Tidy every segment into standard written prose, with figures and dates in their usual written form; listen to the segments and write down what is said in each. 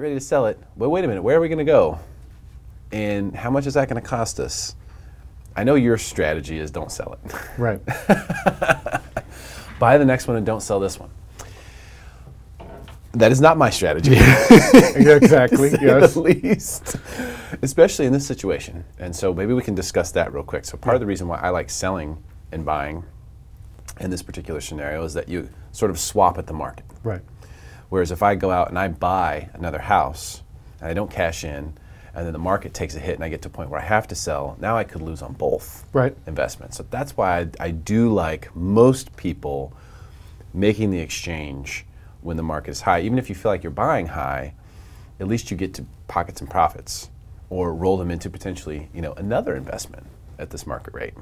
get ready to sell it. But wait a minute, where are we going to go? And how much is that going to cost us? I know your strategy is don't sell it. Right. Buy the next one and don't sell this one. That is not my strategy. Exactly, yes. At least, especially in this situation. And so maybe we can discuss that real quick. So part of the reason why I like selling and buying in this particular scenario is that you sort of swap at the market. Right. Whereas if I go out and I buy another house and I don't cash in, and then the market takes a hit and I get to a point where I have to sell, now I could lose on both investments. So that's why I do like most people making the exchange when the market is high. Even if you feel like you're buying high, at least you get to pocket some profits or roll them into potentially, another investment at this market rate.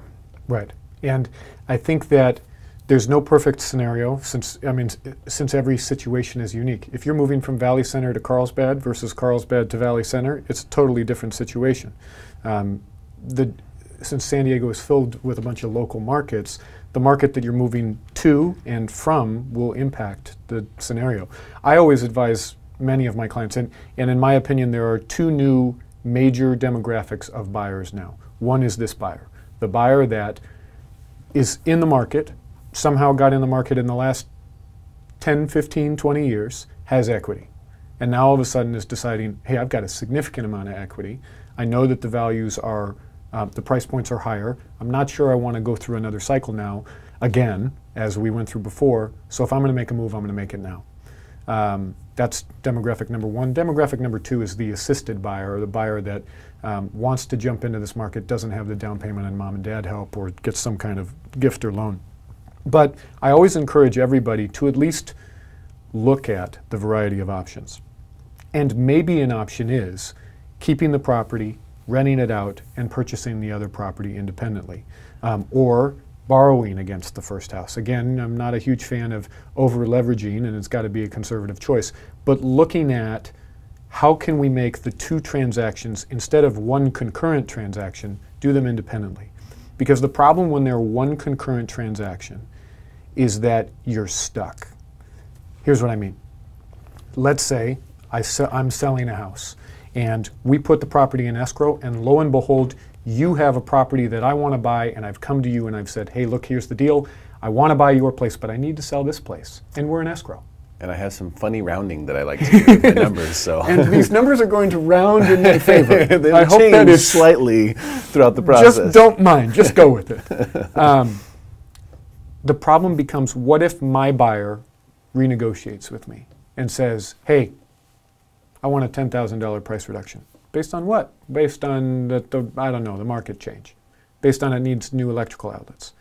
Right. And I think that there's no perfect scenario since every situation is unique. If you're moving from Valley Center to Carlsbad versus Carlsbad to Valley Center, it's a totally different situation. Since San Diego is filled with a bunch of local markets, the market that you're moving to and from will impact the scenario. I always advise many of my clients, and in my opinion, there are two new major demographics of buyers now. One is this buyer, the buyer that is in the market, somehow got in the market in the last 10, 15, 20 years, has equity. And now all of a sudden is deciding, hey, I've got a significant amount of equity. I know that the values are, the price points are higher. I'm not sure I want to go through another cycle now, again, as we went through before. So if I'm going to make a move, I'm going to make it now. That's demographic number one. Demographic number two is the assisted buyer, or the buyer that wants to jump into this market, doesn't have the down payment and mom and dad help, or gets some kind of gift or loan. But I always encourage everybody to at least look at the variety of options. And maybe an option is keeping the property, renting it out, and purchasing the other property independently, or borrowing against the first house. Again, I'm not a huge fan of over-leveraging, and it's got to be a conservative choice, but looking at how can we make the two transactions, instead of one concurrent transaction, do them independently. Because the problem when they're one concurrent transaction is that you're stuck. Here's what I mean. Let's say I'm selling a house, and we put the property in escrow, and lo and behold, you have a property that I want to buy, and I've come to you and I've said, hey, look, here's the deal. I want to buy your place, but I need to sell this place. And we're in escrow. And I have some funny rounding that I like to do with my numbers. So. And these numbers are going to round in my favor. They'll I hope that is slightly throughout the process. Just don't mind. Just go with it. The problem becomes, what if my buyer renegotiates with me and says, hey, I want a $10,000 price reduction. Based on what? Based on I don't know, the market change. Based on it needs new electrical outlets.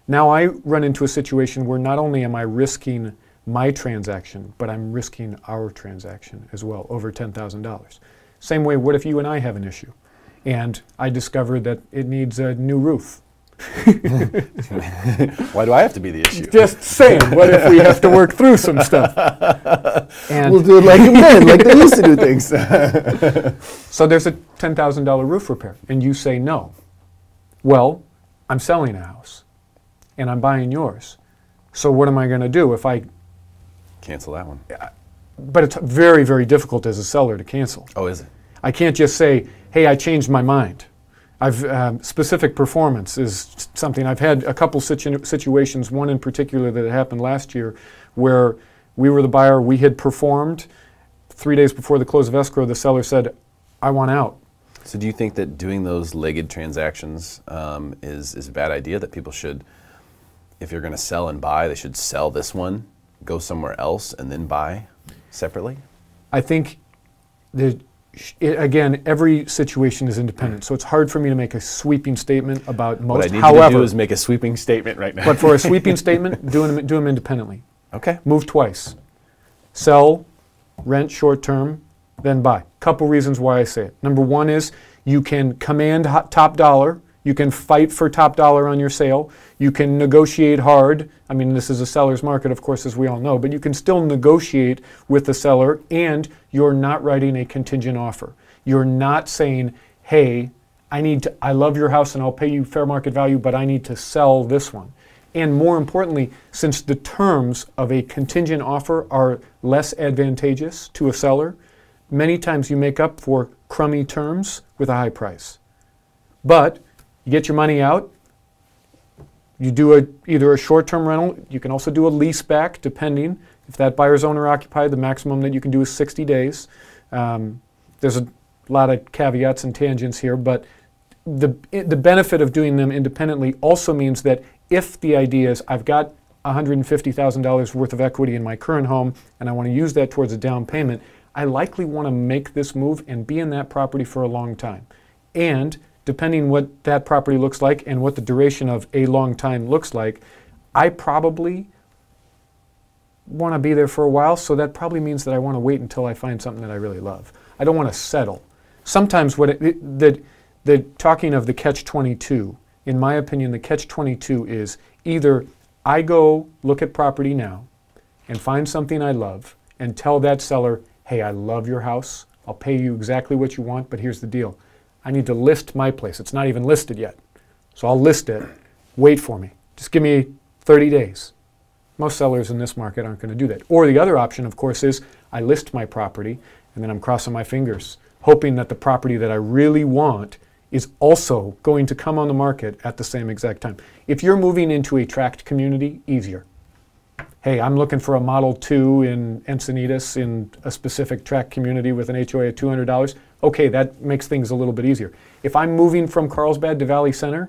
Now I run into a situation where not only am I risking my transaction, but I'm risking our transaction as well, over $10,000. Same way, what if you and I have an issue and I discover that it needs a new roof? Why do I have to be the issue? Just saying, what if we have to work through some stuff? And we'll do it like men, like they used to do things. So there's a $10,000 roof repair, and you say no. Well, I'm selling a house, and I'm buying yours. So what am I going to do if I cancel that one? But it's very, very difficult as a seller to cancel. Oh, is it? I can't just say, hey, I changed my mind. Specific performance is something. I've had a couple situations, one in particular that happened last year, where we were the buyer, we had performed. 3 days before the close of escrow, the seller said, I want out. So do you think that doing those legged transactions is a bad idea, that people should, if you're going to sell and buy, they should sell this one, go somewhere else, and then buy separately? I think that, again, every situation is independent, so it's hard for me to make a sweeping statement about most. What I need you to do is make a sweeping statement right now. But for a sweeping statement, do them independently. Okay. Move twice. Sell, rent short term, then buy. Couple reasons why I say it. Number one is you can command top dollar. You can fight for top dollar on your sale. You can negotiate hard. I mean, this is a seller's market, of course, as we all know, but you can still negotiate with the seller, and you're not writing a contingent offer. You're not saying, hey, I love your house and I'll pay you fair market value, but I need to sell this one. And more importantly, since the terms of a contingent offer are less advantageous to a seller, many times you make up for crummy terms with a high price. But you get your money out, you do either a short-term rental, you can also do a lease back, depending. If that buyer's owner occupied, the maximum that you can do is 60 days. There's a lot of caveats and tangents here, but the benefit of doing them independently also means that if the idea is I've got $150,000 worth of equity in my current home and I want to use that towards a down payment, I likely want to make this move and be in that property for a long time. And depending what that property looks like and what the duration of a long time looks like, I probably want to be there for a while, so that probably means that I want to wait until I find something that I really love. I don't want to settle. Sometimes talking of the catch-22, in my opinion, the catch-22 is either I go look at property now and find something I love and tell that seller, hey, I love your house, I'll pay you exactly what you want, but here's the deal. I need to list my place. It's not even listed yet. So I'll list it. Wait for me. Just give me 30 days. Most sellers in this market aren't going to do that. Or the other option, of course, is I list my property and then I'm crossing my fingers, hoping that the property that I really want is also going to come on the market at the same exact time. If you're moving into a tract community, easier. Hey, I'm looking for a Model 2 in Encinitas in a specific tract community with an HOA of $200. Okay, that makes things a little bit easier. If I'm moving from Carlsbad to Valley Center,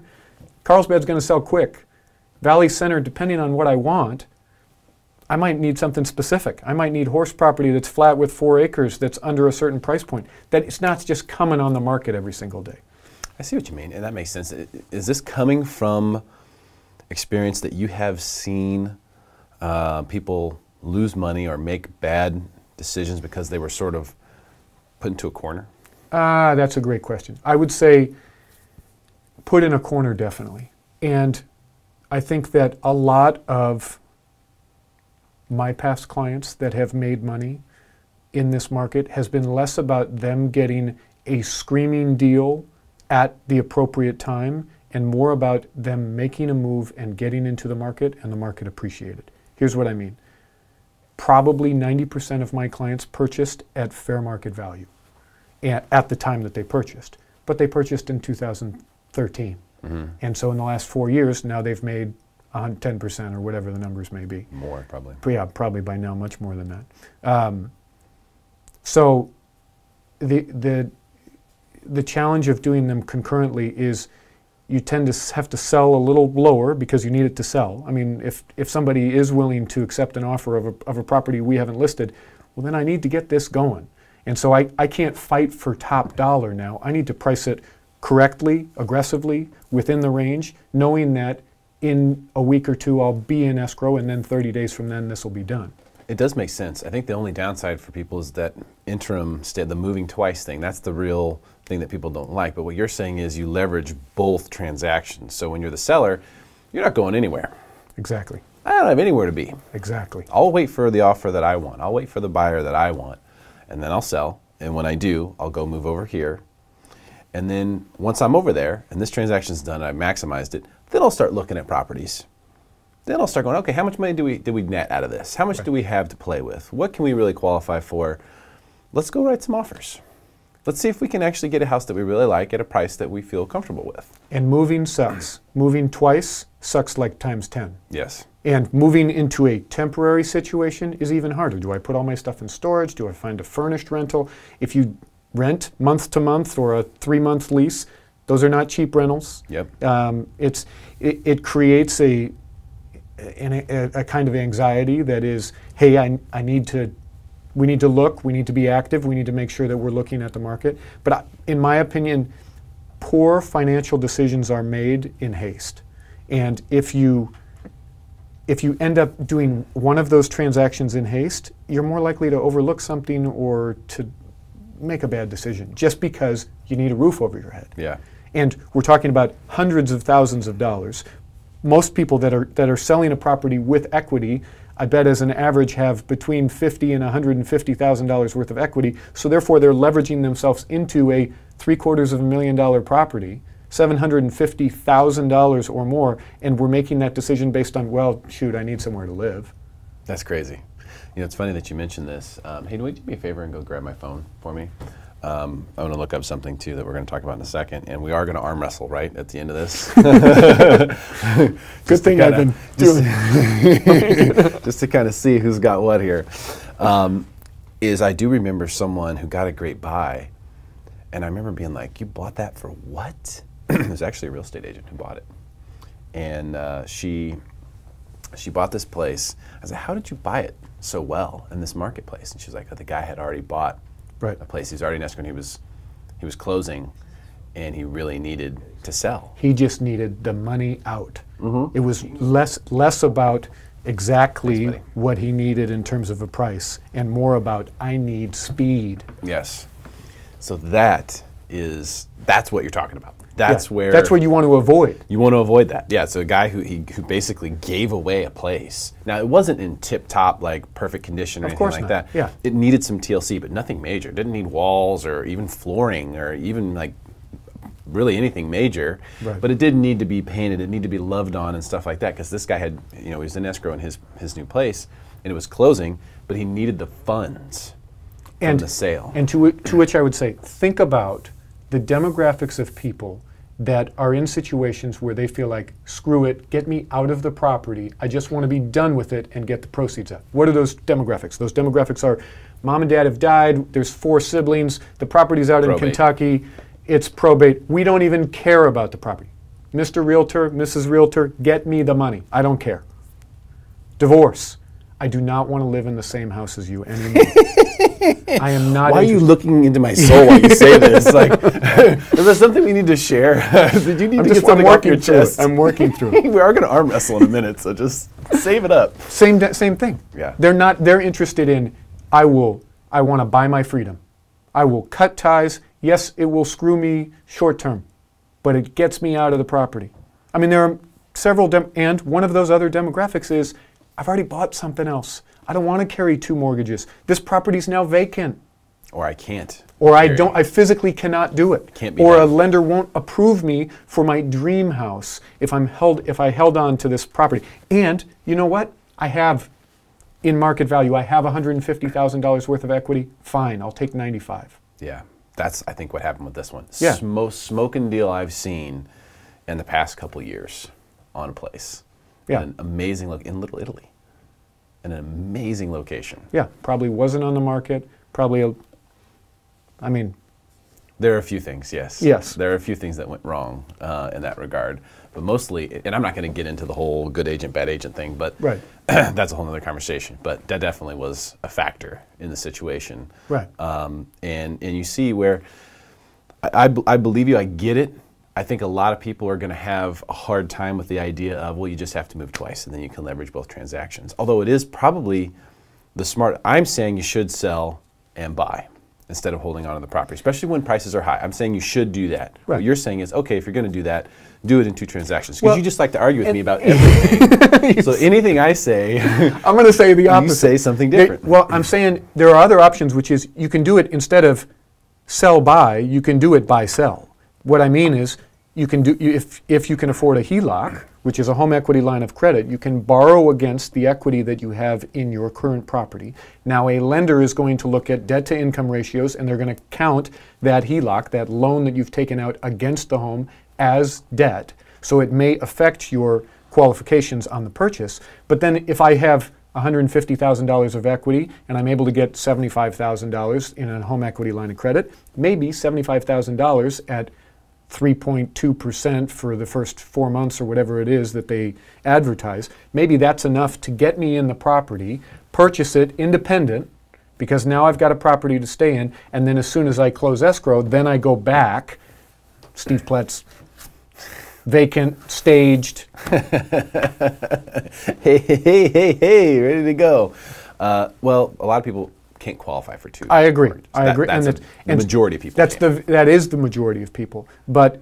Carlsbad's going to sell quick. Valley Center, depending on what I want, I might need something specific. I might need horse property that's flat with 4 acres that's under a certain price point. That it's not just coming on the market every single day. I see what you mean, and that makes sense. Is this coming from experience that you have seen people lose money or make bad decisions because they were sort of put into a corner? That's a great question. I would say put in a corner, definitely. And I think that a lot of my past clients that have made money in this market has been less about them getting a screaming deal at the appropriate time and more about them making a move and getting into the market and the market appreciated. Here's what I mean. Probably 90% of my clients purchased at fair market value at the time that they purchased, but they purchased in 2013. Mm-hmm. And so in the last 4 years, now they've made 10% or whatever the numbers may be. More, probably. Yeah, probably by now much more than that. So the challenge of doing them concurrently is you tend to have to sell a little lower because you need it to sell. I mean, if somebody is willing to accept an offer of a property we haven't listed, well, then I need to get this going. And so I can't fight for top dollar now. I need to price it correctly, aggressively, within the range, knowing that in a week or two I'll be in escrow, and then 30 days from then this will be done. It does make sense. I think the only downside for people is that interim the moving twice thing. That's the real thing that people don't like. But what you're saying is you leverage both transactions. So when you're the seller, you're not going anywhere. Exactly. I don't have anywhere to be. Exactly. I'll wait for the offer that I want. I'll wait for the buyer that I want, and then I'll sell. And when I do, I'll go move over here. And then once I'm over there and this transaction's done and I've maximized it, then I'll start looking at properties. Then I'll start going, okay, how much money did we net out of this? How much do we have to play with? What can we really qualify for? Let's go write some offers. Let's see if we can actually get a house that we really like at a price that we feel comfortable with. And moving sucks. Moving twice sucks like times 10. Yes. And moving into a temporary situation is even harder. Do I put all my stuff in storage? Do I find a furnished rental? If you rent month to month or a 3-month lease, those are not cheap rentals. Yep. It creates a kind of anxiety that is, hey, we need to look, we need to be active, we need to make sure that we're looking at the market. But in my opinion, poor financial decisions are made in haste. And if you end up doing one of those transactions in haste, you're more likely to overlook something or to make a bad decision just because you need a roof over your head. Yeah. And we're talking about hundreds of thousands of dollars. Most people that are selling a property with equity, I bet as an average have between $50,000 and $150,000 worth of equity. So therefore they're leveraging themselves into a $750,000 property, $750,000 or more, and we're making that decision based on, well, shoot, I need somewhere to live. That's crazy. You know, it's funny that you mentioned this. Hey, would you do me a favor and go grab my phone for me? I'm going to look up something, too, that we're going to talk about in a second. And we are going to arm wrestle, right, at the end of this? Good thing I've been doing. Just to kind of see who's got what here. Is I do remember someone who got a great buy. And I remember being like, you bought that for what? It was actually a real estate agent who bought it. And she bought this place. I was like, how did you buy it so well in this marketplace? And she's like, oh, the guy had already bought a place. He was already in escrow, and he was closing, and he really needed to sell. He just needed the money out. It was less about exactly what he needed in terms of a price, and more about, I need speed. Yes. So that's what you're talking about. That's what you want to avoid. You want to avoid that. Yeah, so a guy who basically gave away a place. Now, it wasn't in tip-top, like, perfect condition or anything like that. Yeah. It needed some TLC, but nothing major. It didn't need walls or even flooring or even, like, really anything major. Right. But it did need to be painted. It needed to be loved on and stuff like that, because this guy had, you know, he was in escrow in his new place, and it was closing, but he needed the funds from the sale. And to which I would say, think about the demographics of people that are in situations where they feel like, screw it, get me out of the property, I just want to be done with it and get the proceeds out. What are those demographics? Those demographics are, mom and dad have died, there's 4 siblings, the property's out in Kentucky, it's probate, we don't even care about the property. Mr. Realtor, Mrs. Realtor, get me the money, I don't care. Divorce, I do not want to live in the same house as you anymore. I am not. Why are you looking into my soul while you say this? Like, is there something we need to share? Did you need to get something off your chest? I'm working through it. We are going to arm wrestle in a minute, so just save it up. Same thing. Yeah. They're interested in, I want to buy my freedom. I will cut ties. Yes, it will screw me short term, but it gets me out of the property. I mean, there are several, and one of those other demographics is, I've already bought something else. I don't want to carry 2 mortgages. This property's now vacant. Or I can't. Or I physically cannot do it. Can't be or done. A lender won't approve me for my dream house if I held on to this property. And you know what? I have, in market value, I have $150,000 worth of equity. Fine, I'll take 95. Yeah, that's, I think, what happened with this one. Yeah. Most smoking deal I've seen in the past couple years on a place. Yeah. An amazing look in Little Italy. In an amazing location. Yeah, probably wasn't on the market. Probably, I mean. There are a few things, yes. Yes. There are a few things that went wrong in that regard. But mostly, and I'm not going to get into the whole good agent, bad agent thing, but that's a whole other conversation. But that definitely was a factor in the situation. Right. And you see where, I believe you, I get it. I think a lot of people are going to have a hard time with the idea of, well, you just have to move twice and then you can leverage both transactions. Although it is probably the smart, I'm saying you should sell and buy instead of holding on to the property, especially when prices are high. I'm saying you should do that. Right. What you're saying is, okay, if you're going to do that, do it in 2 transactions. Because you just like to argue with me about everything. So anything I say, I'm going to say the opposite. You say something different. Well, I'm saying there are other options, which is you can do it instead of sell-buy, you can do it buy-sell. What I mean is, you can do, if you can afford a HELOC, which is a home equity line of credit, you can borrow against the equity that you have in your current property. Now, a lender is going to look at debt-to-income ratios, and they're going to count that HELOC, that loan that you've taken out against the home, as debt. So it may affect your qualifications on the purchase. But then if I have $150,000 of equity and I'm able to get $75,000 in a home equity line of credit, maybe $75,000 at 3.2% for the first 4 months or whatever it is that they advertise, maybe that's enough to get me in the property, purchase it independent, because now I've got a property to stay in, and then as soon as I close escrow, then I go back, Steve Ploetz, vacant, staged. Hey, ready to go. Well, a lot of people can't qualify for 2. I agree. I agree. That's the majority of people. That is the majority of people. But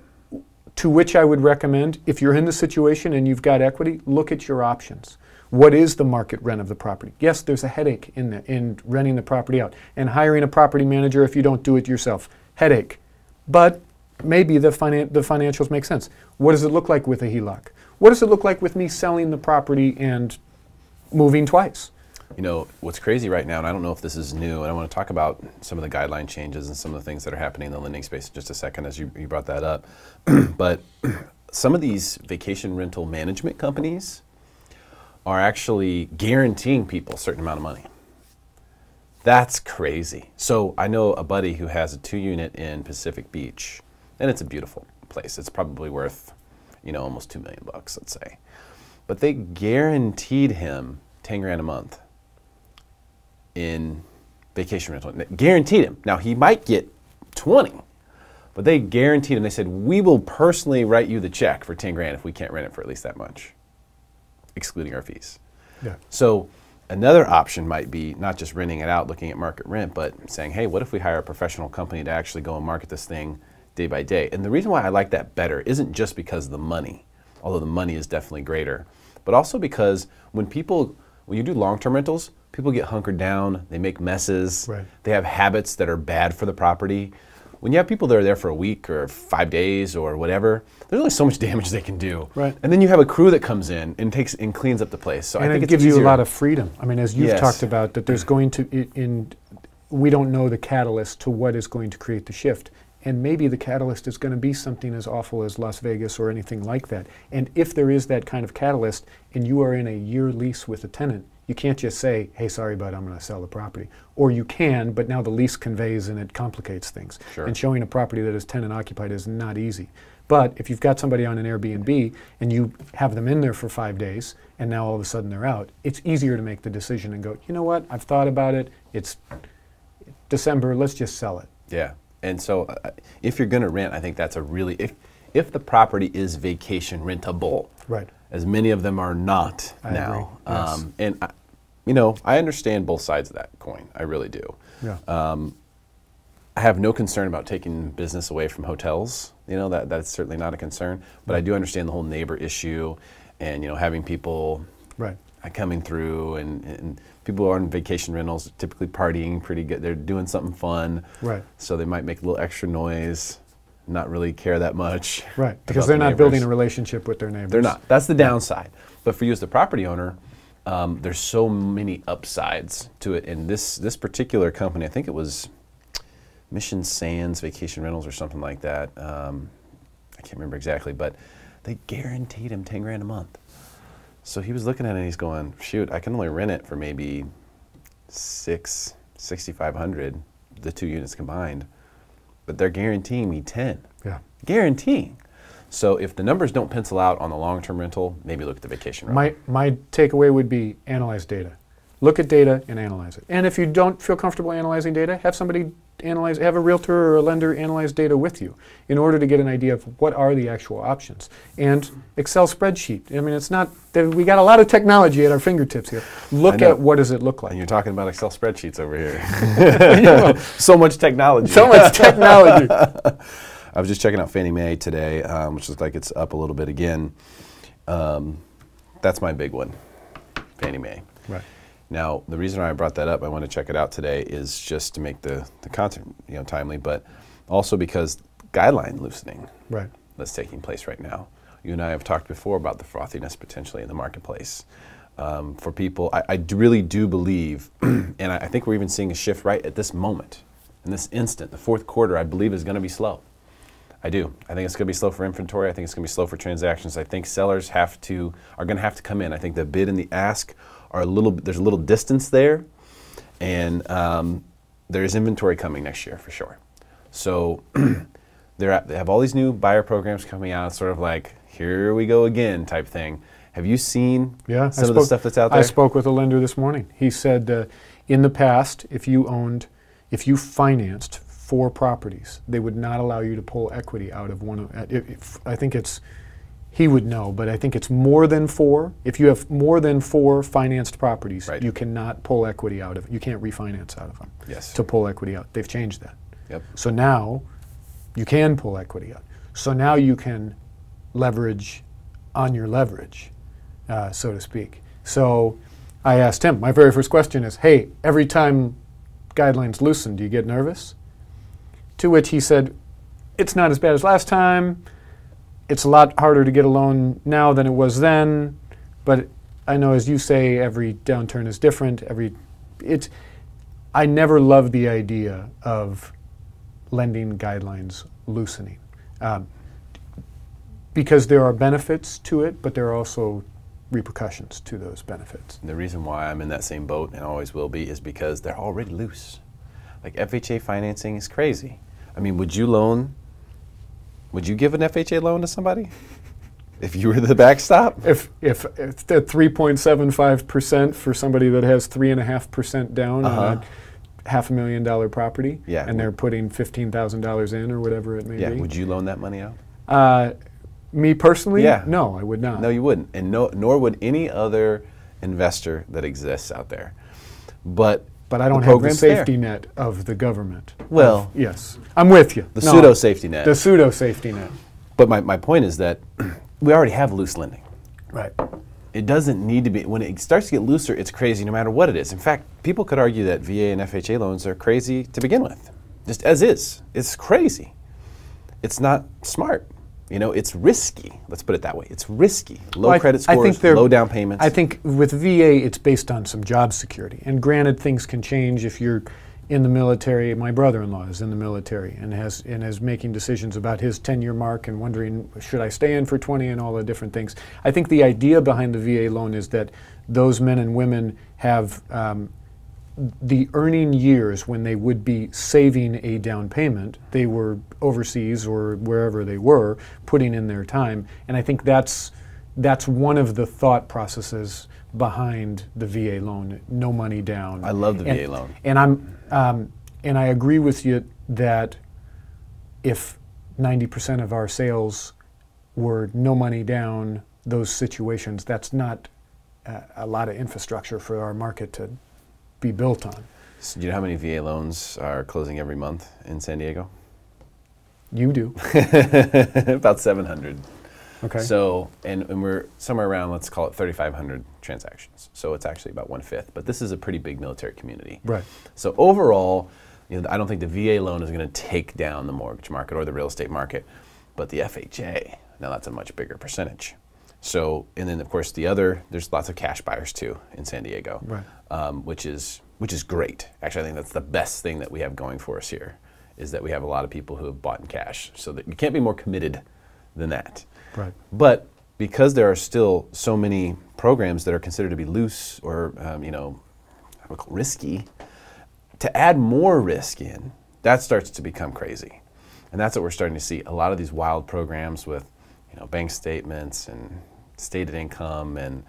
to which I would recommend, if you're in the situation and you've got equity, look at your options. What is the market rent of the property? Yes, there's a headache in renting the property out. And hiring a property manager if you don't do it yourself. Headache. But maybe the financials make sense. What does it look like with a HELOC? What does it look like with me selling the property and moving twice? You know, what's crazy right now, and I don't know if this is new, and I want to talk about some of the guideline changes and some of the things that are happening in the lending space in just a second as you brought that up. But some of these vacation rental management companies are actually guaranteeing people a certain amount of money. That's crazy. So I know a buddy who has a 2-unit in Pacific Beach, and it's a beautiful place. It's probably worth, you know, almost $2 million, let's say. But they guaranteed him 10 grand a month in vacation rental. Guaranteed him. Now he might get 20, but they guaranteed him. They said, we will personally write you the check for 10 grand if we can't rent it for at least that much, excluding our fees. Yeah. So another option might be not just renting it out, looking at market rent, but saying, hey, what if we hire a professional company to actually go and market this thing day by day? And the reason why I like that better isn't just because of the money, although the money is definitely greater, but also because when you do long-term rentals, people get hunkered down, they make messes, right. They have habits that are bad for the property. When you have people that are there for a week or 5 days or whatever, there's only so much damage they can do. Right. And then you have a crew that comes in and cleans up the place. So and I think it gives you a lot of freedom. I mean, as you've Yes. talked about, that there's going to, we don't know the catalyst to what is going to create the shift. And maybe the catalyst is going to be something as awful as Las Vegas or anything like that. And if there is that kind of catalyst and you are in a year lease with a tenant, you can't just say, hey, sorry, bud, I'm going to sell the property. Or you can, but now the lease conveys and it complicates things. Sure. And showing a property that is tenant occupied is not easy. But if you've got somebody on an Airbnb and you have them in there for 5 days and now all of a sudden they're out, it's easier to make the decision and go, you know what, I've thought about it, it's December, let's just sell it. Yeah. And so if you're going to rent, I think that's a really, if the property is vacation rentable, right. as many of them are not I now. agree. Yes. And, you know, I understand both sides of that coin. I really do. Yeah. I have no concern about taking business away from hotels. You know, that's certainly not a concern. But I do understand the whole neighbor issue and, you know, having people right. coming through and people are on vacation rentals, typically partying pretty good. They're doing something fun. Right. So they might make a little extra noise, not really care that much. Right, because they're not building a relationship with their neighbors. They're not. That's the downside. But for you as the property owner, there's so many upsides to it. And this particular company, I think it was Mission Sands Vacation Rentals or something like that. I can't remember exactly, but they guaranteed him 10 grand a month. So he was looking at it and he's going, shoot, I can only rent it for maybe $6,500, the 2 units combined, but they're guaranteeing me 10. Yeah. Guaranteeing. So if the numbers don't pencil out on the long-term rental, maybe look at the vacation rental. My takeaway would be analyze data. Look at data and analyze it. And if you don't feel comfortable analyzing data, have somebody analyze, have a realtor or a lender analyze data with you in order to get an idea of what are the actual options. And Excel spreadsheet. I mean, it's not, we got a lot of technology at our fingertips here. Look at what does it look like. And you're talking about Excel spreadsheets over here. So much technology. So much technology. I was just checking out Fannie Mae today, which looks like it's up a little bit again. That's my big one, Fannie Mae. Right. Now, the reason I brought that up, I want to check it out today, is just to make the content timely, but also because guideline loosening that's taking place right now. You and I have talked before about the frothiness potentially in the marketplace. For people, I really do believe, and I think we're even seeing a shift right at this moment, in this instant. The fourth quarter, I believe, is going to be slow. I do. I think it's going to be slow for inventory. I think it's going to be slow for transactions. I think sellers are going to have to come in. I think the bid and the ask are there's a little distance there, and there's inventory coming next year for sure. So they have all these new buyer programs coming out, sort of like, here we go again type thing. Have you seen some of the stuff that's out there? I spoke with a lender this morning. He said in the past, if you financed 4 properties, they would not allow you to pull equity out of one of, I think it's, he would know, but I think it's more than 4. If you have more than 4 financed properties, you cannot pull equity out of it. You can't refinance out of them to pull equity out. They've changed that. Yep. So now you can pull equity out. So now you can leverage on your leverage, so to speak. So I asked him, my very first question is, hey, every time guidelines loosen, do you get nervous? To which he said, it's not as bad as last time. It's a lot harder to get a loan now than it was then, but I know, as you say, every downturn is different. I never loved the idea of lending guidelines loosening, because there are benefits to it, but there are also repercussions to those benefits. And the reason why I'm in that same boat and always will be is because they're already loose. Like FHA financing is crazy. I mean, would you give an FHA loan to somebody if you were the backstop? If the 3.75% for somebody that has 3.5% down on a $500,000 property, and they're putting $15,000 in or whatever it may be. Yeah, would you loan that money out? Me personally? Yeah. No, I would not. No, you wouldn't, and nor would any other investor that exists out there. But I don't have the safety net of the government. Well, yes, I'm with you. The pseudo safety net. The pseudo safety net. But my point is that we already have loose lending. Right. It doesn't need to be. When it starts to get looser, it's crazy no matter what it is. In fact, people could argue that VA and FHA loans are crazy to begin with, just as is. It's crazy. It's not smart. You know, it's risky. Let's put it that way. It's risky. Low credit scores, low down payments. I think with VA, it's based on some job security. And granted, things can change if you're in the military. My brother-in-law is in the military and is making decisions about his 10-year mark and wondering, should I stay in for 20 and all the different things. I think the idea behind the VA loan is that those men and women have the earning years when they would be saving a down payment. They were overseas or wherever they were putting in their time, and I think that's one of the thought processes behind the VA loan. No money down. I love the VA loan, and and I agree with you that if 90% of our sales were no money down, those situations, that's not a lot of infrastructure for our market to be built on. So do you know how many VA loans are closing every month in San Diego? You do. About 700. Okay. So, and we're somewhere around, let's call it 3,500 transactions. So it's actually about 1/5. But this is a pretty big military community. Right. So overall, you know, I don't think the VA loan is going to take down the mortgage market or the real estate market, but the FHA, now that's a much bigger percentage. So, and then of course there's lots of cash buyers too in San Diego, right. Which is great. Actually, I think that's the best thing that we have going for us here, is that we have a lot of people who have bought in cash. So that you can't be more committed than that. Right. But because there are still so many programs that are considered to be loose or risky, to add more risk in, that starts to become crazy, and that's what we're starting to see. A lot of these wild programs with, bank statements and stated income and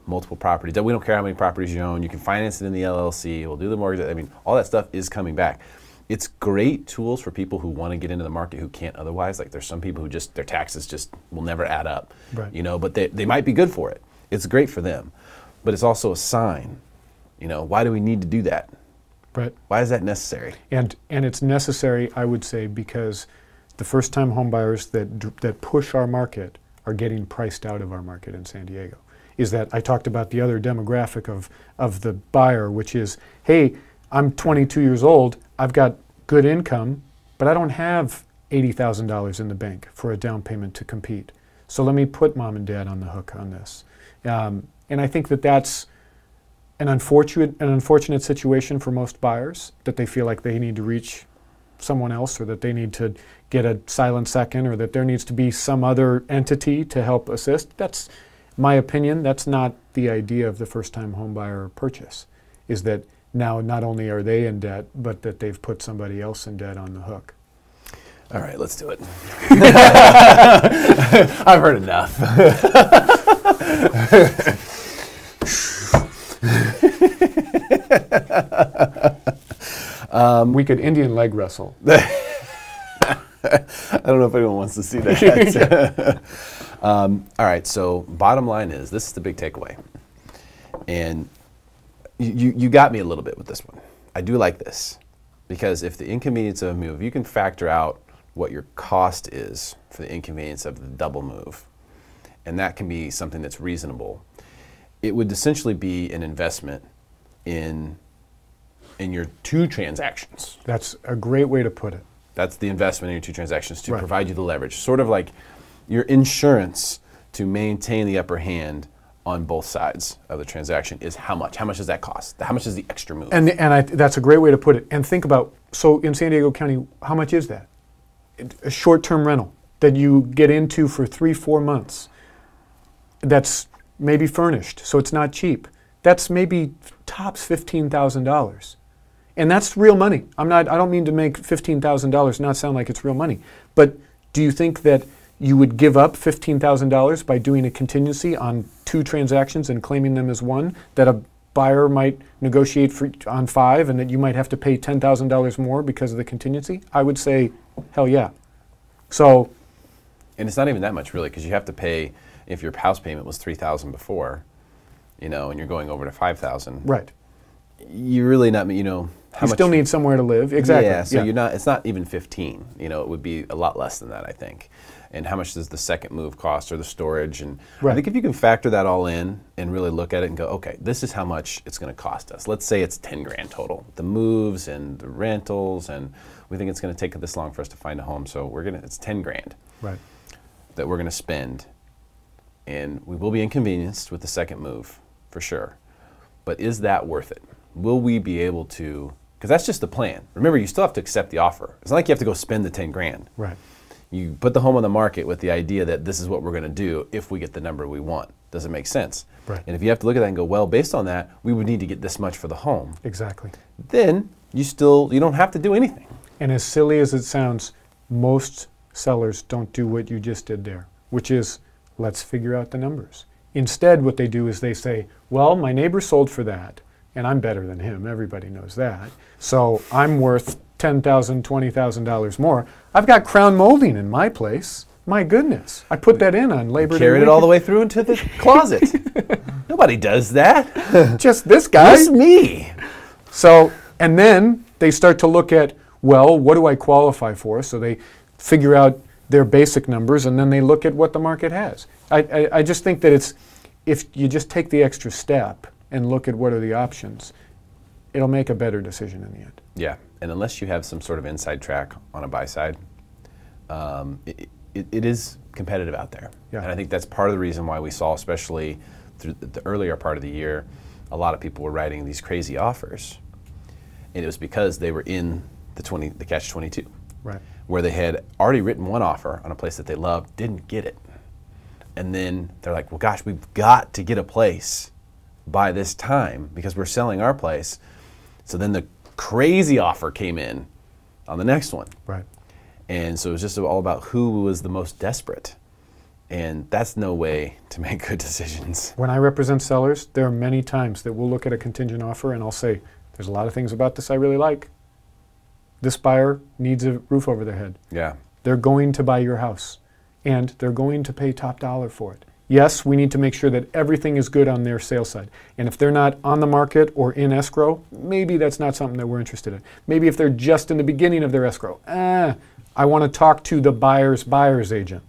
multiple properties. We don't care how many properties you own. You can finance it in the LLC. We'll do the mortgage. I mean, all that stuff is coming back. It's great tools for people who want to get into the market who can't otherwise. Like there's some people who their taxes just will never add up, right. But they might be good for it. It's great for them, but it's also a sign. Why do we need to do that? Right. Why is that necessary? And it's necessary, I would say, because the first-time home buyers that push our market are getting priced out of our market in San Diego. Is that I talked about the other demographic of the buyer, which is, hey, I'm 22 years old, I've got good income, but I don't have $80,000 in the bank for a down payment to compete. So let me put mom and dad on the hook on this. And I think that's an unfortunate situation for most buyers, that they feel like they need to reach someone else, or that they need to get a silent second, or that there needs to be some other entity to help assist. That's my opinion. That's not the idea of the first-time home buyer purchase, is that now not only are they in debt, but that they've put somebody else in debt on the hook. All right, let's do it. I've heard enough. We could Indian leg wrestle. I don't know if anyone wants to see that. All right, so bottom line is, this is the big takeaway. And you got me a little bit with this one. I do like this, because if the inconvenience of a move, you can factor out what your cost is for the inconvenience of the double move, and that can be something that's reasonable. It would essentially be an investment in your two transactions. That's a great way to put it. That's the investment in your two transactions to right. provide you the leverage. Sort of like your insurance to maintain the upper hand on both sides of the transaction is how much. How much does that cost? How much is the extra move? And that's a great way to put it. And think about, so in San Diego County, how much is that? A short-term rental that you get into for 3-4 months. That's maybe furnished, so it's not cheap. That's maybe tops $15,000. And that's real money. I don't mean to make $15,000 not sound like it's real money. But do you think that you would give up $15,000 by doing a contingency on 2 transactions and claiming them as one, that a buyer might negotiate on 5 and that you might have to pay $10,000 more because of the contingency? I would say, hell yeah. So, and it's not even that much really, because you have to pay, if your house payment was $3,000 before, you know, and you're going over to $5,000. Right. You're really not, you know, how you much still need somewhere to live. Exactly. Yeah, so you're not, it's not even 15. You know, it would be a lot less than that, I think. And how much does the second move cost, or the storage? And I think if you can factor that all in and really look at it and go, okay, this is how much it's going to cost us. Let's say it's 10 grand total. The moves and the rentals, and we think it's going to take this long for us to find a home, so it's 10 grand that we're going to spend. And we will be inconvenienced with the second move, for sure. But is that worth it? Will we be able to, because that's just the plan. Remember, you still have to accept the offer. It's not like you have to go spend the 10 grand. Right. You put the home on the market with the idea that this is what we're going to do if we get the number we want. Does it make sense? Right. And if you have to look at that and go, well, based on that, we would need to get this much for the home. Exactly. Then you don't have to do anything. And as silly as it sounds, most sellers don't do what you just did there, which is, let's figure out the numbers. Instead, what they do is they say, well, my neighbor sold for that, and I'm better than him. Everybody knows that. So I'm worth $10,000, $20,000 more. I've got crown molding in my place. My goodness. I put that in on Labor Day. Carried it all the way through into the closet. Nobody does that. Just this guy. Just me. So, and then they start to look at, well, what do I qualify for? So they figure out their basic numbers, and then they look at what the market has. I just think that it's, if you just take the extra step and look at what are the options, it'll make a better decision in the end. Yeah, and unless you have some sort of inside track on a buy side, it is competitive out there. Yeah. And I think that's part of the reason why we saw, especially through the earlier part of the year, a lot of people were writing these crazy offers. And it was because they were in the catch-22. Right. Where they had already written one offer on a place that they loved, didn't get it. And then they're like, well, gosh, we've got to get a place by this time because we're selling our place. So then the crazy offer came in on the next one. Right. And so it was just all about who was the most desperate. And that's no way to make good decisions. When I represent sellers, there are many times that we'll look at a contingent offer and I'll say, there's a lot of things about this I really like. This buyer needs a roof over their head. Yeah. They're going to buy your house, and they're going to pay top dollar for it. Yes, we need to make sure that everything is good on their sales side. And if they're not on the market or in escrow, maybe that's not something that we're interested in. Maybe if they're just in the beginning of their escrow, I want to talk to the buyer's agent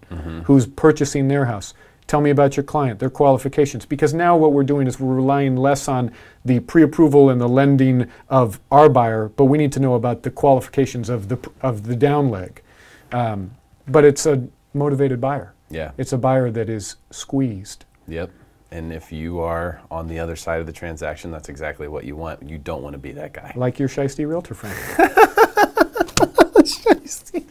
who's purchasing their house. Tell me about your client, their qualifications. Because now what we're doing is we're relying less on the pre-approval and the lending of our buyer, but we need to know about the qualifications of the down leg. But it's a motivated buyer. Yeah. It's a buyer that is squeezed. Yep. And if you are on the other side of the transaction, that's exactly what you want. You don't want to be that guy. Like your shiesty realtor friend. Shiesty.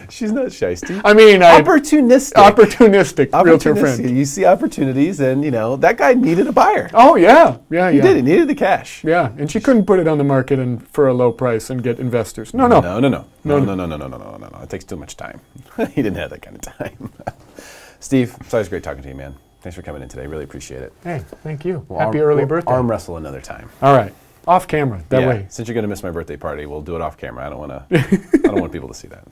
She's not shiesty. I mean, opportunistic. Opportunistic realtor friend. You see opportunities, and you know that guy needed a buyer. Oh yeah, yeah, he did. He needed the cash. Yeah, and she couldn't put it on the market and for a low price and get investors. No. It takes too much time. He didn't have that kind of time. Steve, it's always great talking to you, man. Thanks for coming in today. Really appreciate it. Hey, thank you. Happy early birthday. Arm wrestle another time. All right. Off camera, that way. Since you're going to miss my birthday party, we'll do it off camera. I don't want people to see that.